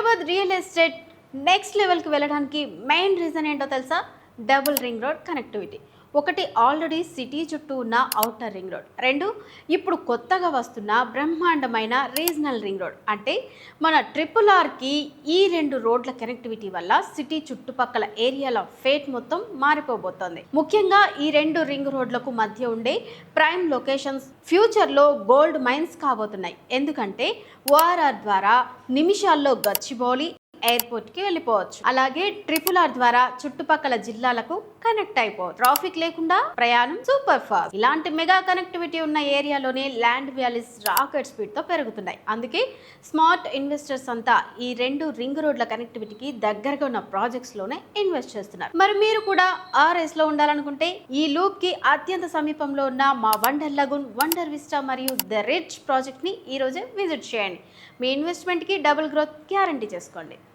Hyderabad real estate next లెవెల్కి వెళ్ళడానికి main reason ఏంటో తెలుసా? Double ring road connectivity. ఒకటి ఆల్రెడీ సిటీ చుట్టూ ఉన్న ఔటర్ రింగ్ రోడ్, రెండు ఇప్పుడు కొత్తగా వస్తున్న బ్రహ్మాండమైన రీజనల్ రింగ్ రోడ్. అంటే మన RRRకి ఈ రెండు రోడ్ల కనెక్టివిటీ వల్ల సిటీ చుట్టుపక్కల ఏరియాల ఫేట్ మొత్తం మారిపోబోతోంది. ముఖ్యంగా ఈ రెండు రింగ్ రోడ్లకు మధ్య ఉండే ప్రైమ్ లొకేషన్స్ ఫ్యూచర్లో గోల్డ్ మైన్స్ కాబోతున్నాయి. ఎందుకంటే ORR ద్వారా నిమిషాల్లో గచ్చిబౌలి ఎయిర్పోర్ట్కి వెళ్ళిపోవచ్చు. అలాగే RRR ద్వారా చుట్టుపక్కల జిల్లాలకు కనెక్ట్ అయిపోవచ్చు. ట్రాఫిక్ లేకుండా ప్రయాణం సూపర్ ఫాస్ట్. ఇలాంటి మెగా కనెక్టివిటీ ఉన్న ఏరియాలోనే ల్యాండ్ వాల్యూస్ రాకెట్ స్పీడ్తో పెరుగుతున్నాయి. అందుకే స్మార్ట్ ఇన్వెస్టర్స్ అంతా ఈ రెండు రింగ్ రోడ్ల కనెక్టివిటీకి దగ్గరగా ఉన్న ప్రాజెక్ట్స్లోనే ఇన్వెస్ట్ చేస్తున్నారు. మరి మీరు కూడా ఆ రేస్లో ఉండాలనుకుంటే ఈ లూప్కి అత్యంత సమీపంలో ఉన్న మా వండర్ లగూన్, వండర్ విస్టా మరియు ద రిచ్ ప్రాజెక్ట్ని ఈరోజే విజిట్ చేయండి. మీ ఇన్వెస్ట్మెంట్కి డబుల్ గ్రోత్ గ్యారంటీ చేసుకోండి.